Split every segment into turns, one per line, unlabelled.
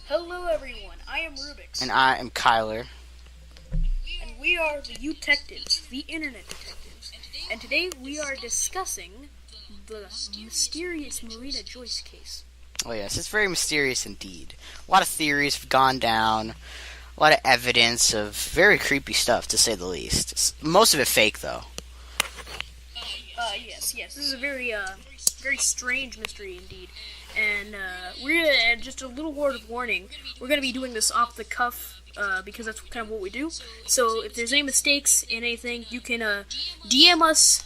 Hello everyone, I am Rubix.
And I am Kyler.
And we are the YouTectives, the Internet Detectives. And today we are discussing the mysterious Marina Joyce case.
Oh yes, it's very mysterious indeed. A lot of theories have gone down. A lot of evidence of very creepy stuff, to say the least. Most of it fake, though.
Yes. This is a very strange mystery indeed. And we're gonna, just a little word of warning, we're gonna be doing this off the cuff, because that's kind of what we do. So if there's any mistakes in anything, you can DM us,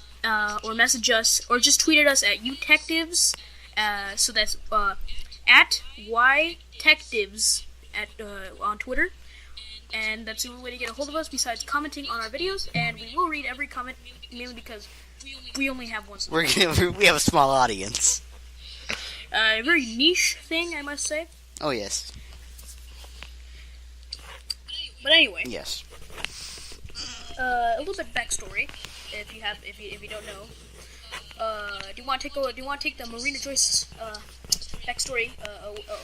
or message us, or just tweet at us at YouTectives. So that's at YTectives on Twitter. And that's the only way to get a hold of us besides commenting on our videos. And we will read every comment, mainly because we only have one subscriber.
We have a small audience.
A very niche thing, I must say.
Oh yes.
But anyway.
Yes.
A little bit of backstory, if you don't know. Do you want to take the Marina Joyce backstory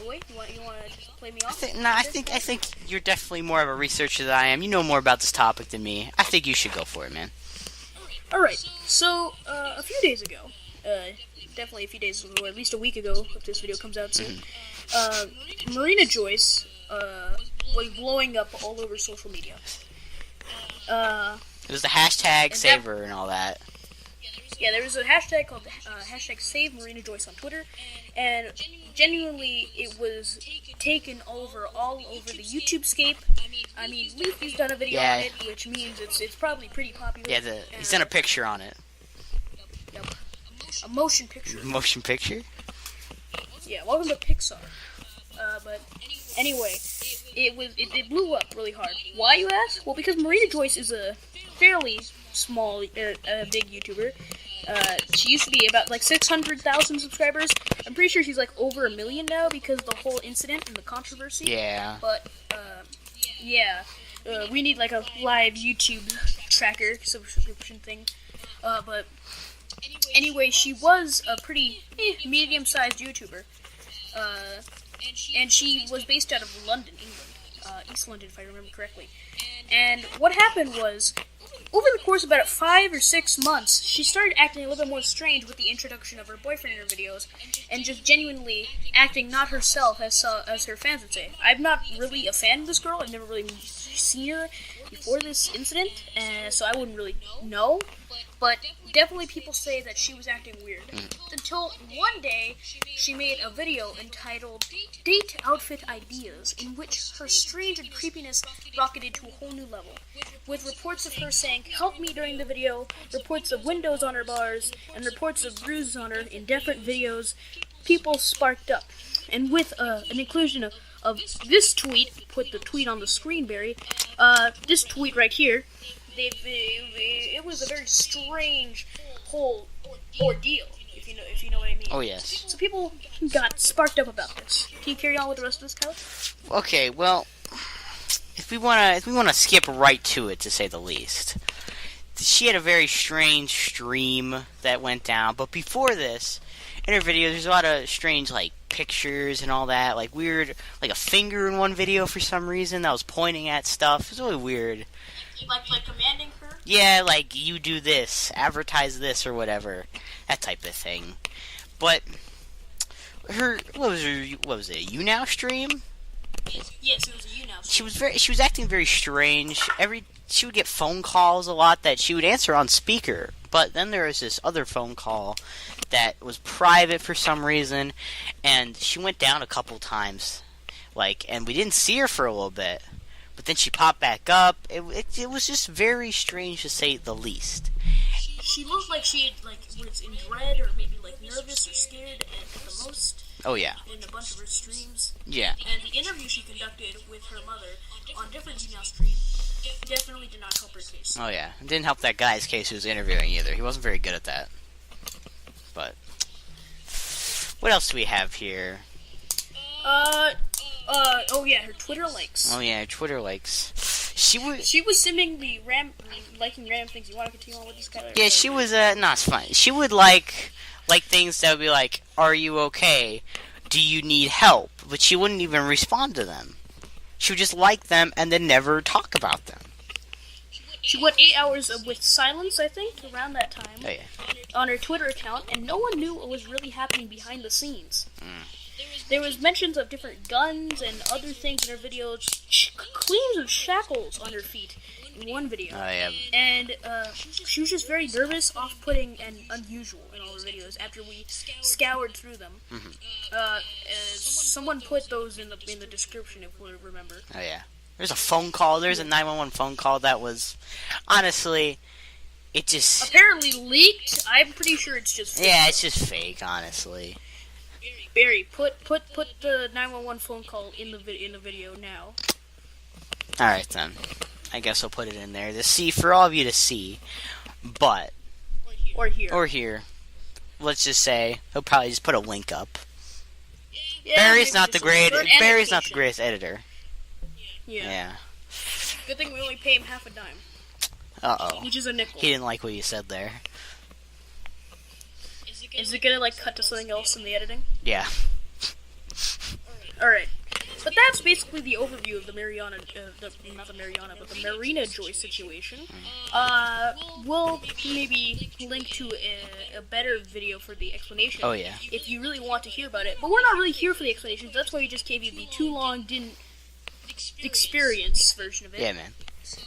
away? You want to just play me off?
I think you're definitely more of a researcher than I am. You know more about this topic than me. I think you should go for it, man.
All right. So a few days ago, definitely a few days ago, at least a week ago, if this video comes out soon, Marina Joyce was blowing up all over social media.
It was the hashtag saver and all that.
Yeah, there was a hashtag called hashtag Save Marina Joyce on Twitter, and genuinely it was taken all over the YouTube scape. I mean, Leafy's done a video on it, which means it's probably pretty popular.
Yeah, he's done a picture on it.
Yep. A motion picture.
Motion picture?
Yeah, welcome to Pixar. But anyway, it blew up really hard. Why, you ask? Well, because Marina Joyce is a fairly small, big YouTuber. She used to be about like 600,000 subscribers. I'm pretty sure she's like over 1 million now because of the whole incident and the controversy.
Yeah.
But we need like a live YouTube tracker subscription thing. But anyway, she was a pretty medium-sized YouTuber. And she was based out of London, England. East London, if I remember correctly. And what happened was, over the course of about 5 or 6 months, she started acting a little bit more strange with the introduction of her boyfriend in her videos, and just genuinely acting not herself, as her fans would say. I'm not really a fan of this girl. I've never really seen her before this incident, so I wouldn't really know. But definitely people say that she was acting weird. Until one day, she made a video entitled Date Outfit Ideas, in which her strange and creepiness rocketed to a whole new level. With reports of her saying, "Help me" during the video, reports of windows on her bars, and reports of bruises on her in different videos, people sparked up. And with an inclusion of this tweet, put the tweet on the screen, Barry, this tweet right here, it was a very strange whole ordeal, if you know what I mean.
Oh yes.
So people got sparked up about this. Can you carry on with the rest of this, Kyle?
Okay, well, if we wanna skip right to it, to say the least, she had a very strange stream that went down. But before this, in her video, there's a lot of strange pictures and all that, weird, a finger in one video for some reason that was pointing at stuff. It was really weird.
Like commanding her?
Yeah, you do this, advertise this or whatever, that type of thing. But what was it, a YouNow stream?
Yes, it was a YouNow stream.
She was acting very strange. She would get phone calls a lot that she would answer on speaker, but then there was this other phone call that was private for some reason, and she went down a couple times, and we didn't see her for a little bit. But then she popped back up. It was just very strange, to say the least.
She looked like she was in dread, or maybe nervous or scared at the most.
Oh yeah.
In a bunch of her streams.
Yeah.
And the interview she conducted with her mother on different email streams definitely did not help her case.
Oh yeah. It didn't help that guy's case who was interviewing either. He wasn't very good at that. But what else do we have here?
Oh yeah, her Twitter likes.
Oh yeah, her Twitter likes. She
was seemingly liking random things. You want to continue on with this guy?
Yeah, she was, no, it's fine. She would like things that would be like, "Are you okay?" do you need help? But she wouldn't even respond to them. She would just like them and then never talk about them.
She went 8 hours with silence, I think, around that time,
Oh, yeah.
on her Twitter account, and no one knew what was really happening behind the scenes.
Mm.
There was mentions of different guns and other things in her videos, claims of shackles on her feet in one video.
Oh, yeah.
And she was just very nervous, off-putting, and unusual in all her videos after we scoured through them.
Mm-hmm.
Someone put those in the description, if we remember.
Oh, yeah. There's a phone call. There's a 911 phone call that was, honestly, it just...
Apparently leaked. I'm pretty sure it's just fake.
Yeah, it's just fake, honestly.
Barry, put the 911 phone call in the video now.
Alright, then. I guess I'll put it in there to see, for all of you to see. But...
Or here.
Or here. Let's just say, he'll probably just put a link up.
Yeah,
Barry's not the
greatest
greatest editor.
Yeah. Good thing we only pay him half a dime.
Uh-oh.
Which is a nickel.
He didn't like what you said there.
Is it gonna, cut to something else in the editing?
Yeah.
Alright. But that's basically the overview of the the Marina Joyce situation. We'll maybe link to a better video for the explanation.
Oh, yeah.
If you really want to hear about it. But we're not really here for the explanations. That's why we just gave you the too long, didn't experience version of it.
Yeah, man.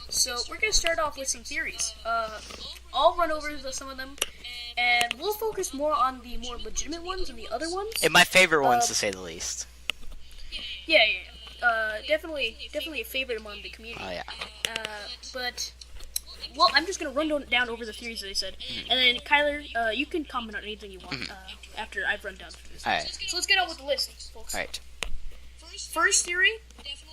So we're going to start off with some theories. I'll run over some of them, and we'll focus more on the more legitimate ones and the other ones.
And my favorite ones, to say the least.
Yeah. Definitely a favorite among the community.
Oh, yeah.
Well, I'm just going to run down over the theories that I said. And then, Kyler, you can comment on anything you want after I've run down through this.
Alright.
So let's get on with the list, folks.
Alright.
First theory,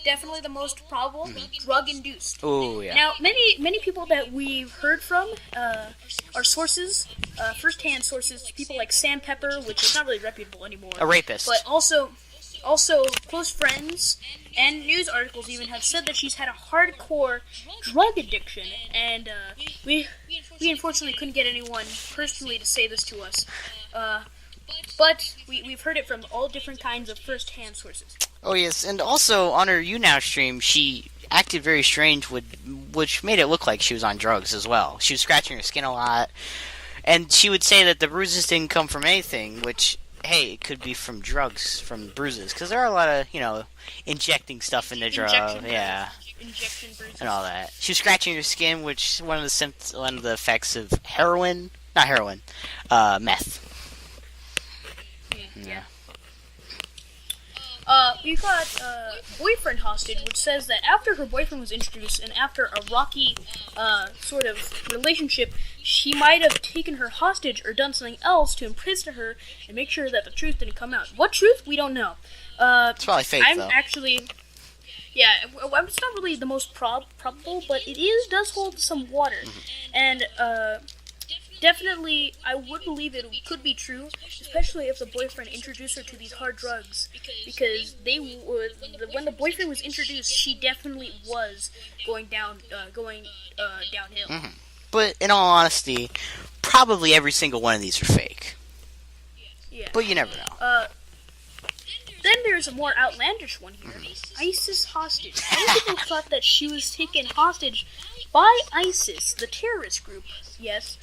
definitely the most probable, drug-induced.
Oh, yeah.
Now, many people that we've heard from are sources, first-hand sources, people like Sam Pepper, which is not really reputable anymore.
A rapist.
But also close friends and news articles even have said that she's had a hardcore drug addiction, and we unfortunately couldn't get anyone personally to say this to us. But we've heard it from all different kinds of first-hand sources.
Oh, yes, and also on her YouNow stream, she acted very strange, which made it look like she was on drugs as well. She was scratching her skin a lot, and she would say that the bruises didn't come from anything, which, hey, it could be from drugs, from bruises, because there are a lot of, injecting stuff in the drug, yeah,
Injection bruises.
and all that. She was scratching her skin, which is one of the effects of meth.
Yeah. We've got boyfriend hostage, which says that after her boyfriend was introduced and after a rocky sort of relationship, she might have taken her hostage or done something else to imprison her and make sure that the truth didn't come out. What truth? We don't know.
It's probably fake, though.
Yeah, it's not really the most probable, but it does hold some water. And definitely, I would believe it could be true, especially if the boyfriend introduced her to these hard drugs, because when the boyfriend was introduced, she definitely was going downhill.
Mm-hmm. But in all honesty, probably every single one of these are fake.
Yeah.
But you never know.
Then there's a more outlandish one here. ISIS hostage. Many people thought that she was taken hostage by ISIS, the terrorist group. Yes.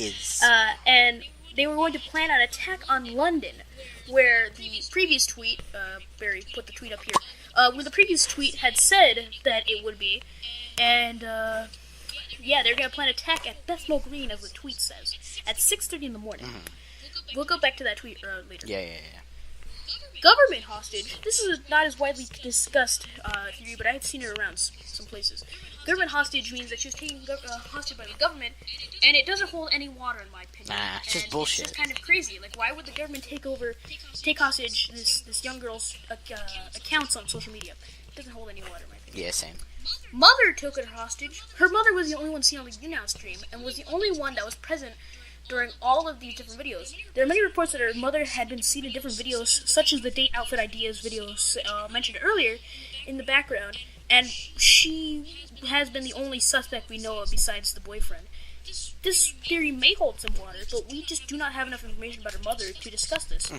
And they were going to plan an attack on London, where the previous tweet, Barry put the tweet up here, where the previous tweet had said that it would be, and they're going to plan an attack at Bethnal Green, as the tweet says, at 6:30 in the morning. Mm-hmm. We'll go back to that tweet later.
Yeah.
Government hostage. This is not as widely discussed theory, but I've seen it around some places. Government hostage means that she was taken hostage by the government, and it doesn't hold any water, in my opinion.
Nah, it's just bullshit.
It's just kind of crazy. Like, why would the government take hostage this young girl's accounts on social media? It doesn't hold any water, in my opinion.
Yeah, same.
Mother took her hostage. Her mother was the only one seen on the YouNow stream, and was the only one that was present during all of these different videos. There are many reports that her mother had been seen in different videos, such as the Date Outfit Ideas videos mentioned earlier, in the background, and she has been the only suspect we know of besides the boyfriend. This theory may hold some water, but we just do not have enough information about her mother to discuss this.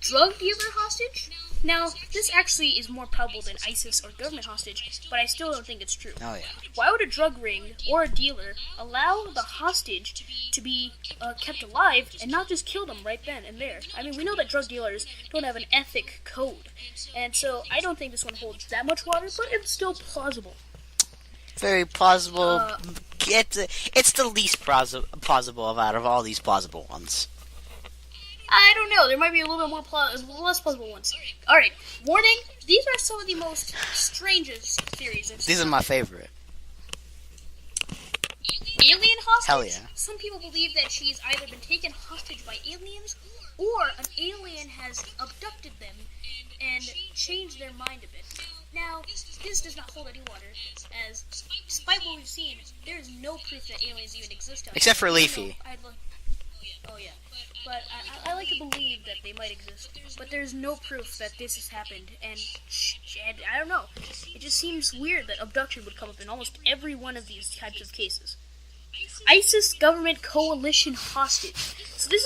drug dealer hostage? Now, this actually is more probable than ISIS or government hostage, but I still don't think it's true.
Oh, yeah.
Why would a drug ring or a dealer allow the hostage to be kept alive and not just kill them right then and there? I mean, we know that drug dealers don't have an ethic code, and so I don't think this one holds that much water, but it's still plausible.
Very plausible. It's the least plausible out of all these plausible ones.
I don't know. There might be a little bit more less plausible ones. Alright, warning. These are some of the most strangest theories.
These are my favorite.
Alien hostage?
Hell yeah.
Some people believe that she's either been taken hostage by aliens or an alien has abducted them and changed their mind a bit. Now, this does not hold any water, as despite what we've seen, there is no proof that aliens even exist out there.
Except for Leafy.
Oh yeah. But I like to believe that they might exist, but there's no proof that this has happened, and I don't know. It just seems weird that abduction would come up in almost every one of these types of cases. ISIS government coalition hostage. So this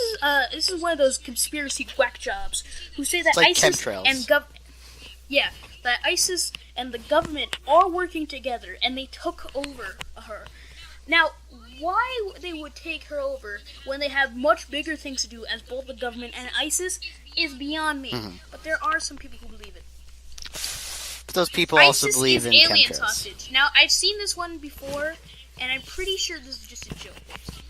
is one of those conspiracy whack jobs who say that
like
ISIS
chemtrails.
and that ISIS and the government are working together, and they took over her. Now, why they would take her over when they have much bigger things to do as both the government and ISIS is beyond me.
Mm-hmm.
But there are some people who believe it.
But those people also
ISIS
believe
is
in
aliens
chemtrails.
hostage. Now, I've seen this one before, and I'm pretty sure this is just a joke.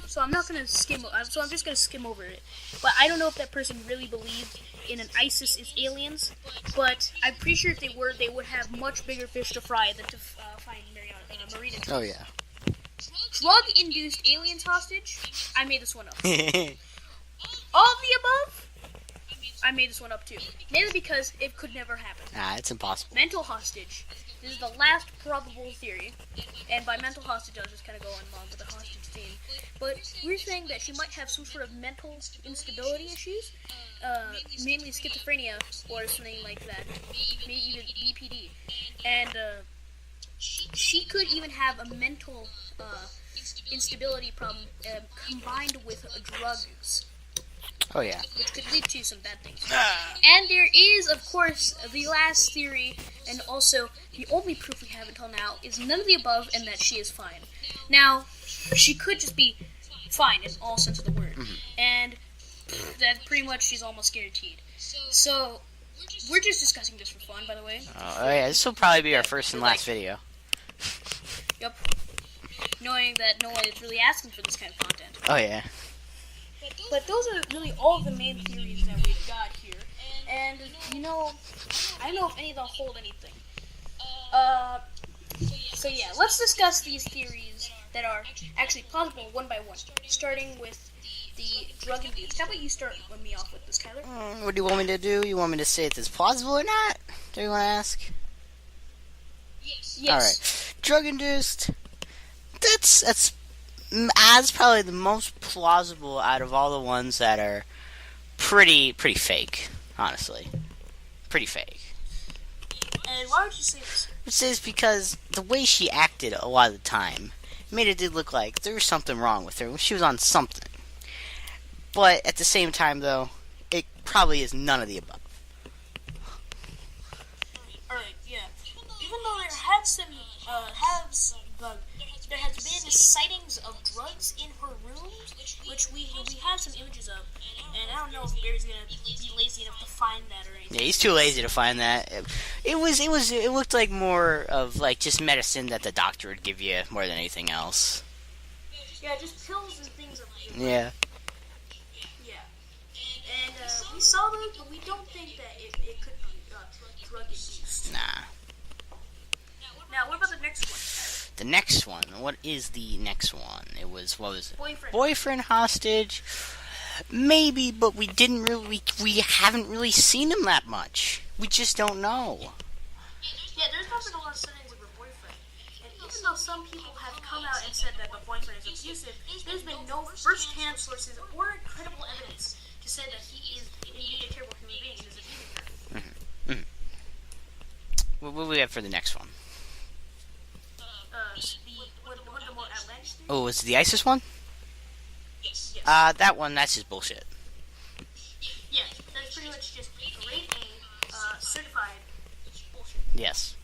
So I'm not gonna skim. So I'm just gonna skim over it. But I don't know if that person really believed in an ISIS is aliens. But I'm pretty sure if they were, they would have much bigger fish to fry than to find Marina Joyce.
Oh yeah.
Drug-induced aliens hostage? I made this one up. All of the above? I made this one up too. Mainly because it could never happen.
It's impossible.
Mental hostage. This is the last probable theory. And by mental hostage, I was just kind of going along with the hostage theme. But we're saying that she might have some sort of mental instability issues. Mainly schizophrenia or something like that. Maybe even BPD. And she could even have a mental instability problem combined with drugs.
Oh yeah.
Which could lead to some bad things. And there is, of course, the last theory, and also the only proof we have until now, is none of the above and that she is fine. Now, she could just be fine in all sense of the word. Mm-hmm. And that pretty much she's almost guaranteed. So, we're just discussing this for fun, by the way.
Oh yeah, this will probably be our first and last video.
Yep. Knowing that no one is really asking for this kind of content.
Oh yeah.
But those are really all the main theories that we've got here. And, you know, I don't know if any of them hold anything. So yeah, let's discuss these theories that are actually plausible one by one. Starting with the drug-induced. How about you start me off with this, Kyler?
What do you want me to do? You want me to say if it's plausible or not? Do you want to ask?
Yes.
Alright. Drug-induced. That's probably the most plausible out of all the ones that are pretty fake, honestly. Pretty fake.
And why would you say this?
It says because the way she acted a lot of the time made it look like there was something wrong with her. She was on something. But at the same time, though, it probably is none of the above.
Alright, yeah. Even though there has been sightings of drugs in her room, which we have some images of, and I don't know if Barry's gonna be lazy enough to find that or anything.
Yeah, he's too lazy to find that. It looked like more of like just medicine that the doctor would give you more than anything else.
Yeah, just pills and things of like that.
Yeah.
Yeah. And we saw those, but we don't think that it could be drug-induced.
Nah.
Now, what about the next one?
The next one. What is the next one? It was, what was it?
Boyfriend.
Boyfriend hostage. Maybe, but we haven't really seen him that much. We just don't know.
Yeah, there's not been a lot of sightings of her boyfriend. And even though some people have come out and said that the boyfriend is abusive, there's been no first-hand sources or credible evidence to say that he is indeed a terrible human being and is abusing her.
Mm-hmm. What do we have for the next one?
The more outlandish theory?
Oh, is it the ISIS one?
Yes.
That one, that's just bullshit.
Yeah, that's pretty much
Yes.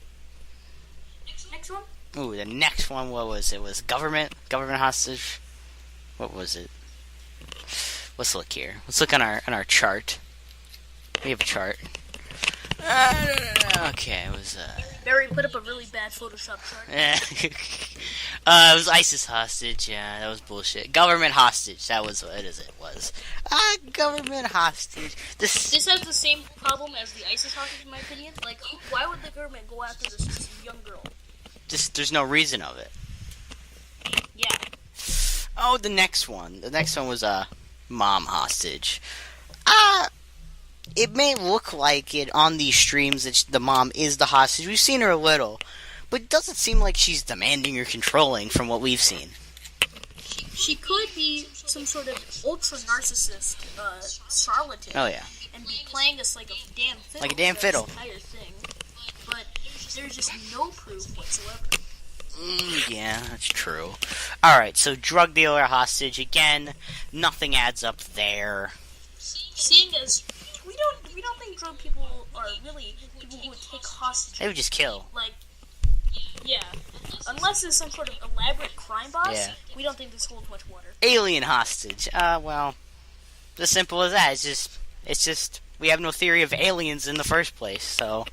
Next one?
Ooh, the next one, what was it? Was government hostage? What was it? Let's look here. Let's look on our chart. We have a chart. Okay, it was
Barry put up a really bad Photoshop chart.
it was ISIS hostage. Yeah, that was bullshit. Government hostage. That was what it was. Government hostage.
This has the same problem as the ISIS hostage, in my opinion. Like, why would the government go after this young girl?
Just there's no reason of it.
Yeah.
Oh, the next one. The next one was a mom hostage. It may look like it on these streams that the mom is the hostage. We've seen her a little, but it doesn't seem like she's demanding or controlling from what we've seen.
She could be some sort of ultra narcissist charlatan.
Oh yeah.
And be playing us like a damn fiddle.
Like a damn fiddle.
Entire thing. But there's just no proof whatsoever.
Yeah, that's true. Alright, so drug dealer hostage. Again, nothing adds up there.
Seeing as we don't think drug people are really people who would take hostages.
They would just kill.
Like, yeah. Unless it's some sort of elaborate crime boss,
Yeah.
we don't think this holds much water.
Alien hostage. Well, as simple as that. It's just we have no theory of aliens in the first place, so.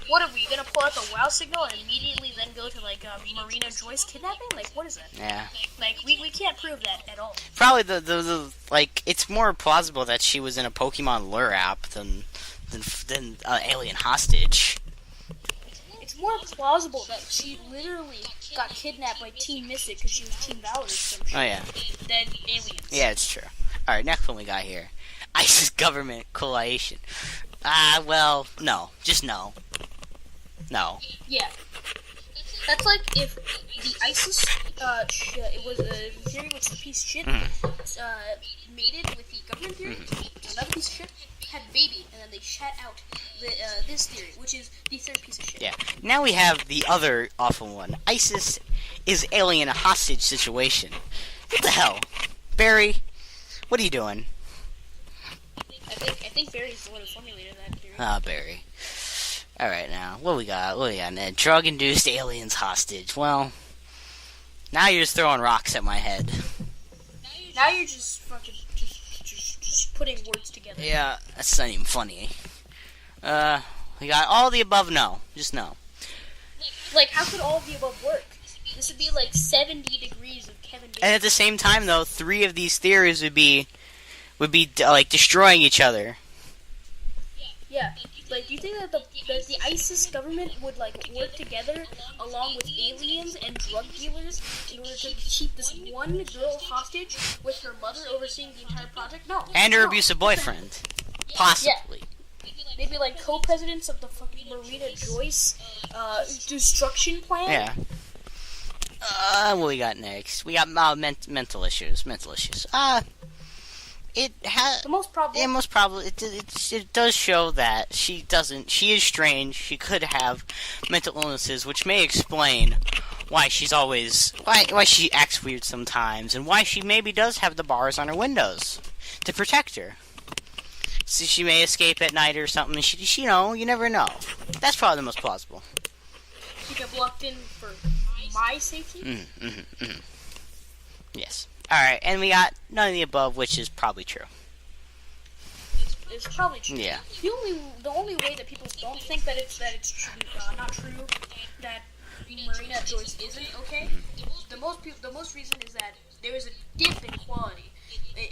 What are we gonna pull out the WoW signal and immediately then go to like Marina Joyce kidnapping? Like, what is that?
Yeah.
Like, we can't prove that at all.
Probably the like it's more plausible that she was in a Pokemon lure app than alien hostage.
It's more plausible that she literally got kidnapped by Team Mystic because she was Team Valor or some shit.
Oh yeah.
Than aliens.
Yeah, it's true. All right, next one we got here. ISIS government coalition. Well, no, just no. No.
Yeah. That's like if the ISIS, it was a theory which the piece of shit, mated with the government theory, another piece of shit, had a baby, and then they shat out this theory, which is the third piece of shit.
Yeah. Now we have the other awful one. ISIS is alien hostage situation. What the hell? Barry, what are you doing?
I think Barry's the one who formulated that theory.
Barry. Alright, now, what we got? Ned? Drug-induced aliens hostage. Well, now you're just throwing rocks at my head.
Now you're just fucking just putting words together.
Yeah, that's not even funny. We got all the above, no. Just no.
Like, how could all of the above work? This would be like 70 degrees of Kevin Bacon.
And at the same time, though, 3 of these theories would be like, destroying each other.
Yeah. Like, do you think that the ISIS government would, like, work together along with aliens and drug dealers in order to keep this one girl hostage with her mother overseeing the entire project? No.
And her abusive boyfriend. Possibly.
Yeah. They'd be, like, co-presidents of the fucking Marina Joyce destruction plan?
Yeah. What we got next? We got mental issues. It has
the most probable.
Yeah, most probably. It does show that she doesn't. She is strange. She could have mental illnesses, which may explain why she's always why she acts weird sometimes, and why she maybe does have the bars on her windows to protect her. So she may escape at night or something. And she you never know. That's probably the most plausible.
She got locked in for my safety.
Yes. Alright, and we got none of the above, which is probably true.
It's probably true.
Yeah.
The only way that people don't think that it's true, not true, that Marina Joyce isn't okay. The most reason is that there was a dip in quality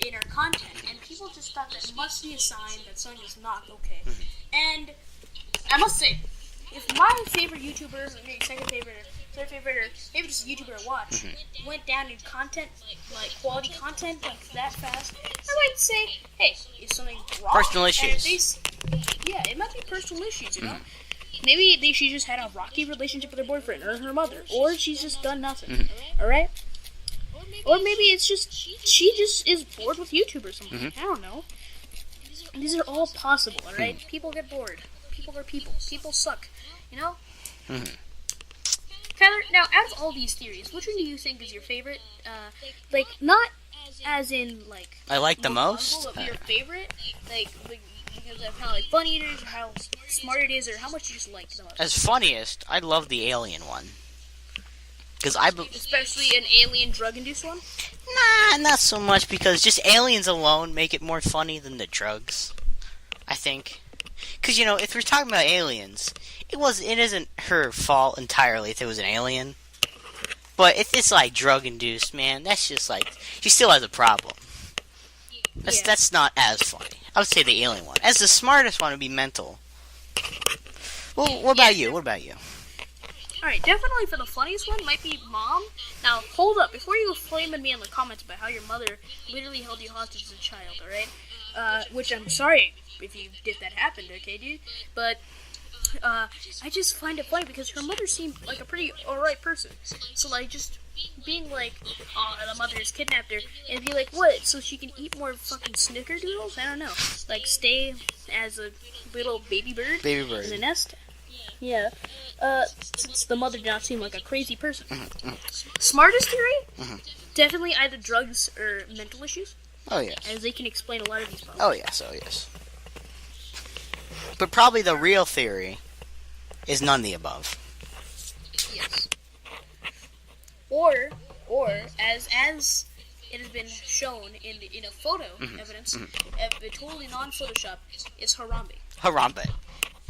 in her content, and people just thought that must be a sign that something is not okay. And I must say, if my favorite YouTuber, second favorite, third favorite, or maybe just a YouTuber I watch, went down in content, like quality content, like that fast, I might say, hey, is something wrong?
Personal issues.
Yeah, it might be personal issues, you know? Maybe she just had a rocky relationship with her boyfriend or her mother, or she's just done nothing, alright? Or maybe it's just, she just is bored with YouTube or something, I don't know. These are all possible, alright? People get bored. People are people. People suck, you know? Tyler, now, out of all these theories, which one do you think is your favorite? Like, not as in, like...
I like the most?
Of your favorite? Like Is that how like funny it is, or how smart it is, or how much you just like the most?
As funniest, I love the alien one. Because
Especially an alien drug-induced one?
Nah, not so much, because just aliens alone make it more funny than the drugs, I think. Because, you know, if we're talking about aliens, it isn't her fault entirely if it was an alien. But if it's, like, drug-induced, man, that's just, like, she still has a problem. That's not as funny. I would say the alien one. As the smartest one would be mental. Well, what about you?
Alright, definitely for the funniest one might be Mom. Now, hold up. Before you go flaming me in the comments about how your mother literally held you hostage as a child, alright? Which I'm sorry if that happened, okay, dude? But, I just find it funny because her mother seemed like a pretty alright person. So, like, just being like, oh, the mother has kidnapped her, and be like, what? So she can eat more fucking snickerdoodles? I don't know. Like, stay as a little baby bird? In the nest? Yeah. Since the mother did not seem like a crazy person. Smartest theory? Definitely either drugs or mental issues.
Oh, yes.
As they can explain a lot of these problems.
Oh, yes. But probably the real theory is none of the above.
Yes. Or as it has been shown in a photo evidence, totally non-Photoshop, is Harambe.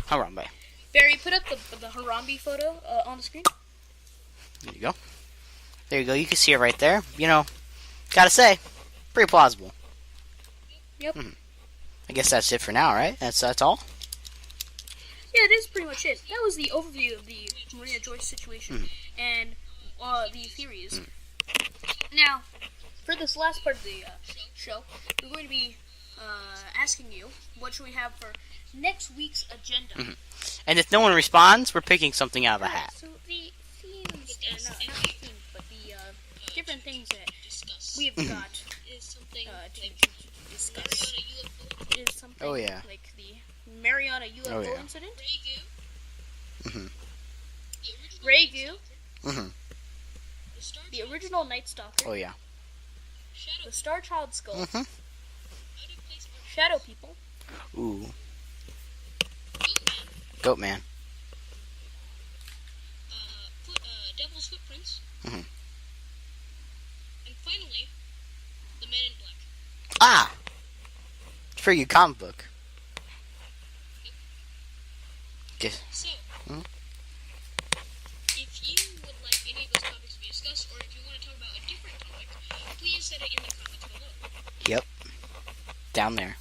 Harambe.
Barry, put up the Harambe photo on the screen.
There you go. You can see it right there. You know, gotta say, pretty plausible.
Yep.
I guess that's it for now, right? That's all?
Yeah, it is pretty much it. That was the overview of the Marina Joyce situation and the theories. Now, for this last part of the show, we're going to be asking you what should we have for next week's agenda.
And if no one responds, we're picking something out of a hat.
So the themes, not the themes, but the different things that we've got to discuss is something like the Mariana UFO incident, Ray-Goo, the original Night Stalker, the Star Child Skull, Shadow People,
Ooh. Goatman.
Devil's Footprints,
Mhm.
and finally, the Men in Black.
Ah! It's for your comic book. Just.
So, if you would like any of those topics to be discussed, or if you want to talk about a different topic, please set it in the comments below.
Yep. Down there.